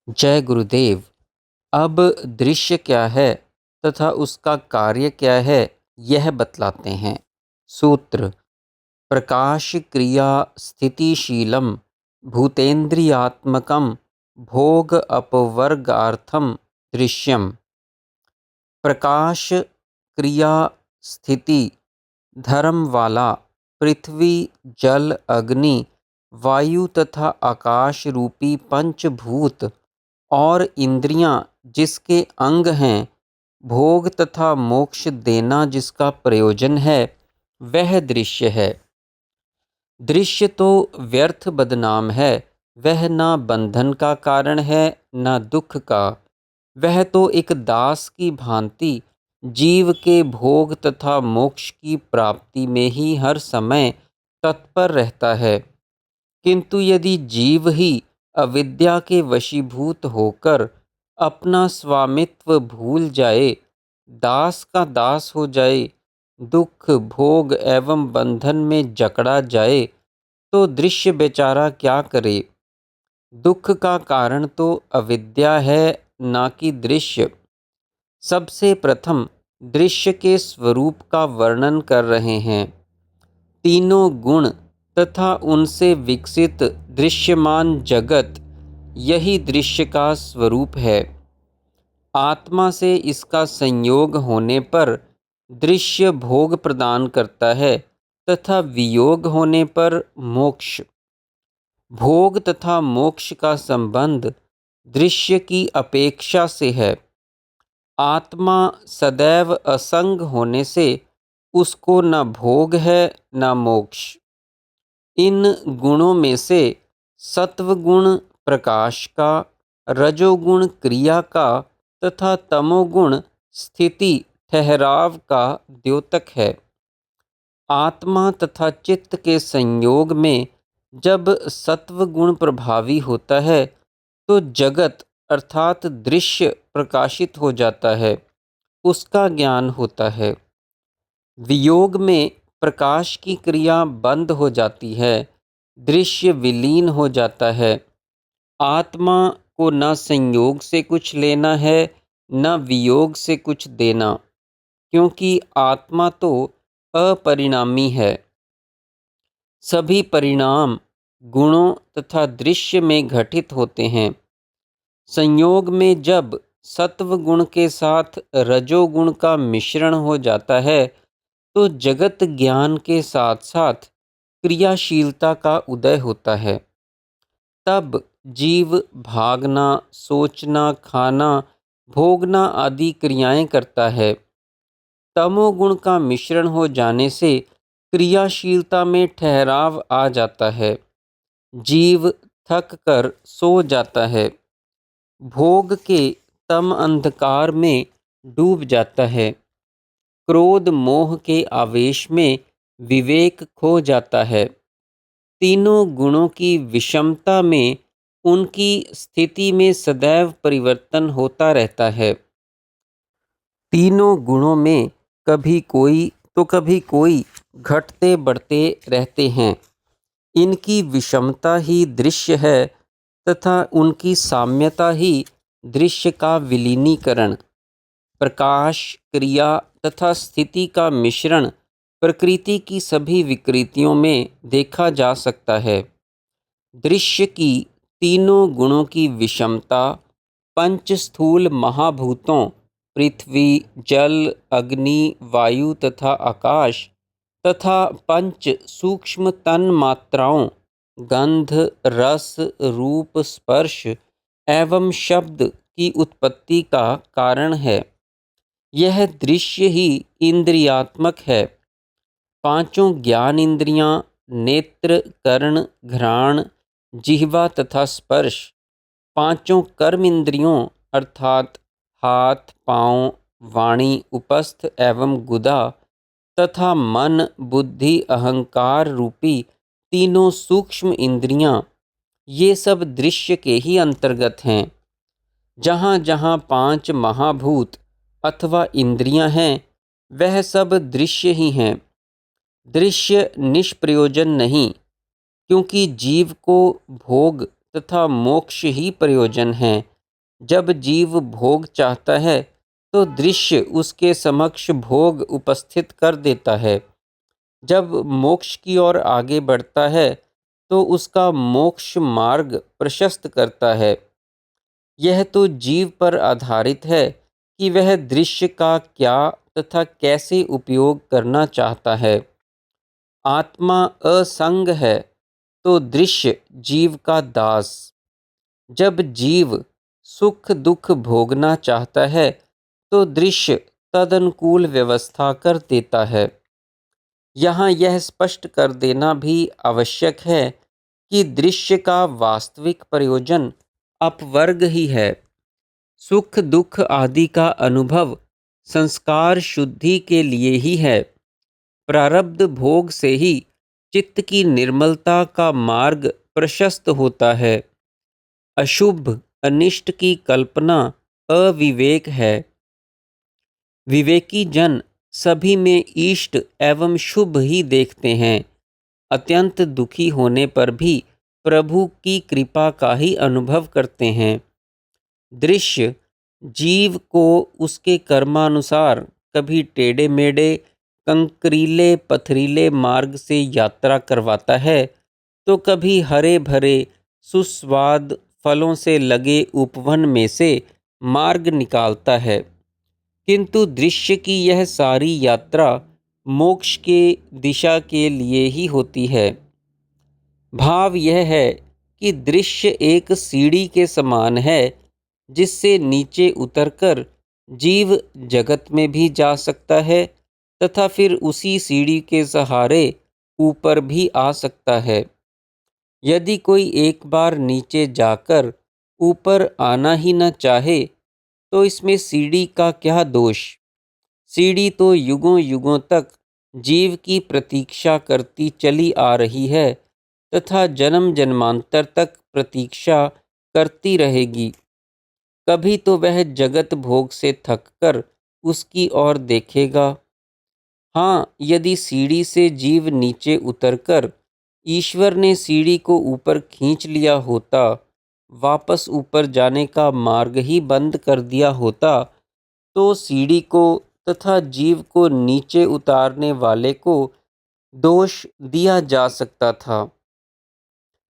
जय गुरुदेव। अब दृश्य क्या है तथा उसका कार्य क्या है, यह बतलाते हैं। सूत्र: प्रकाश क्रिया स्थितिशीलम भूतेन्द्रियात्मकम भोग अपवर्गार्थम दृश्यम। प्रकाश, क्रिया, स्थिति, धर्म वाला पृथ्वी, जल, अग्नि, वायु तथा आकाश रूपी पंचभूत और इंद्रियां जिसके अंग हैं, भोग तथा मोक्ष देना जिसका प्रयोजन है, वह दृश्य है। दृश्य तो व्यर्थ बदनाम है, वह ना बंधन का कारण है ना दुख का। वह तो एक दास की भांति जीव के भोग तथा मोक्ष की प्राप्ति में ही हर समय तत्पर रहता है। किंतु यदि जीव ही अविद्या के वशीभूत होकर अपना स्वामित्व भूल जाए, दास का दास हो जाए, दुख भोग एवं बंधन में जकड़ा जाए, तो दृश्य बेचारा क्या करे। दुख का कारण तो अविद्या है, ना कि दृश्य। सबसे प्रथम दृश्य के स्वरूप का वर्णन कर रहे हैं। तीनों गुण तथा उनसे विकसित दृश्यमान जगत, यही दृश्य का स्वरूप है। आत्मा से इसका संयोग होने पर दृश्य भोग प्रदान करता है तथा वियोग होने पर मोक्ष। भोग तथा मोक्ष का संबंध दृश्य की अपेक्षा से है। आत्मा सदैव असंग होने से उसको न भोग है न मोक्ष। इन गुणों में से सत्वगुण प्रकाश का, रजोगुण क्रिया का तथा तमोगुण स्थिति ठहराव का द्योतक है। आत्मा तथा चित्त के संयोग में जब सत्वगुण प्रभावी होता है तो जगत अर्थात दृश्य प्रकाशित हो जाता है, उसका ज्ञान होता है। वियोग में प्रकाश की क्रिया बंद हो जाती है, दृश्य विलीन हो जाता है। आत्मा को न संयोग से कुछ लेना है न वियोग से कुछ देना, क्योंकि आत्मा तो अपरिणामी है। सभी परिणाम गुणों तथा दृश्य में घटित होते हैं। संयोग में जब सत्व गुण के साथ रजोगुण का मिश्रण हो जाता है तो जगत ज्ञान के साथ साथ क्रियाशीलता का उदय होता है। तब जीव भागना, सोचना, खाना, भोगना आदि क्रियाएं करता है। तमोगुण का मिश्रण हो जाने से क्रियाशीलता में ठहराव आ जाता है। जीव थक कर सो जाता है, भोग के तम अंधकार में डूब जाता है। क्रोध मोह के आवेश में विवेक खो जाता है। तीनों गुणों की विषमता में उनकी स्थिति में सदैव परिवर्तन होता रहता है। तीनों गुणों में कभी कोई तो कभी कोई घटते बढ़ते रहते हैं। इनकी विषमता ही दृश्य है तथा उनकी साम्यता ही दृश्य का विलीनीकरण। प्रकाश, क्रिया तथा स्थिति का मिश्रण प्रकृति की सभी विकृतियों में देखा जा सकता है। दृश्य की तीनों गुणों की विषमता पंच स्थूल महाभूतों पृथ्वी, जल, अग्नि, वायु तथा आकाश तथा पंच सूक्ष्म तन मात्राओं गंध, रस, रूप, स्पर्श एवं शब्द की उत्पत्ति का कारण है। यह दृश्य ही इंद्रियात्मक है। पांचों ज्ञान इंद्रियां नेत्र, कर्ण, घ्राण, जिह्वा तथा स्पर्श, पांचों कर्म इंद्रियों अर्थात हाथ, पांव, वाणी, उपस्थ एवं गुदा तथा मन, बुद्धि, अहंकार रूपी तीनों सूक्ष्म इंद्रियां, ये सब दृश्य के ही अंतर्गत हैं। जहाँ जहाँ पांच महाभूत अथवा इंद्रियां हैं, वह सब दृश्य ही हैं। दृश्य निष्प्रयोजन नहीं, क्योंकि जीव को भोग तथा मोक्ष ही प्रयोजन है, जब जीव भोग चाहता है तो दृश्य उसके समक्ष भोग उपस्थित कर देता है। जब मोक्ष की ओर आगे बढ़ता है तो उसका मोक्ष मार्ग प्रशस्त करता है। यह तो जीव पर आधारित है कि वह दृश्य का क्या तथा कैसे उपयोग करना चाहता है। आत्मा असंग है तो दृश्य जीव का दास। जब जीव सुख दुख भोगना चाहता है तो दृश्य तदनुकूल व्यवस्था कर देता है। यहाँ यह स्पष्ट कर देना भी आवश्यक है कि दृश्य का वास्तविक प्रयोजन अपवर्ग ही है। सुख दुख आदि का अनुभव संस्कार शुद्धि के लिए ही है। प्रारब्ध भोग से ही चित्त की निर्मलता का मार्ग प्रशस्त होता है। अशुभ अनिष्ट की कल्पना अविवेक है। विवेकी जन सभी में इष्ट एवं शुभ ही देखते हैं। अत्यंत दुखी होने पर भी प्रभु की कृपा का ही अनुभव करते हैं। दृश्य जीव को उसके कर्मानुसार कभी टेढ़े मेढ़े कंकरीले पथरीले मार्ग से यात्रा करवाता है तो कभी हरे भरे सुस्वाद फलों से लगे उपवन में से मार्ग निकालता है। किंतु दृश्य की यह सारी यात्रा मोक्ष के दिशा के लिए ही होती है। भाव यह है कि दृश्य एक सीढ़ी के समान है जिससे नीचे उतरकर जीव जगत में भी जा सकता है तथा फिर उसी सीढ़ी के सहारे ऊपर भी आ सकता है। यदि कोई एक बार नीचे जाकर ऊपर आना ही न चाहे तो इसमें सीढ़ी का क्या दोष। सीढ़ी तो युगों युगों तक जीव की प्रतीक्षा करती चली आ रही है तथा जन्म जन्मांतर तक प्रतीक्षा करती रहेगी। कभी तो वह जगत भोग से थककर उसकी ओर देखेगा। हाँ, यदि सीढ़ी से जीव नीचे उतरकर ईश्वर ने सीढ़ी को ऊपर खींच लिया होता, वापस ऊपर जाने का मार्ग ही बंद कर दिया होता, तो सीढ़ी को तथा जीव को नीचे उतारने वाले को दोष दिया जा सकता था।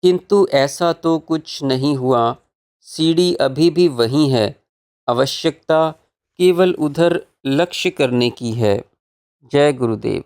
किंतु ऐसा तो कुछ नहीं हुआ। सीढ़ी अभी भी वही है। आवश्यकता केवल उधर लक्ष्य करने की है। जय गुरुदेव।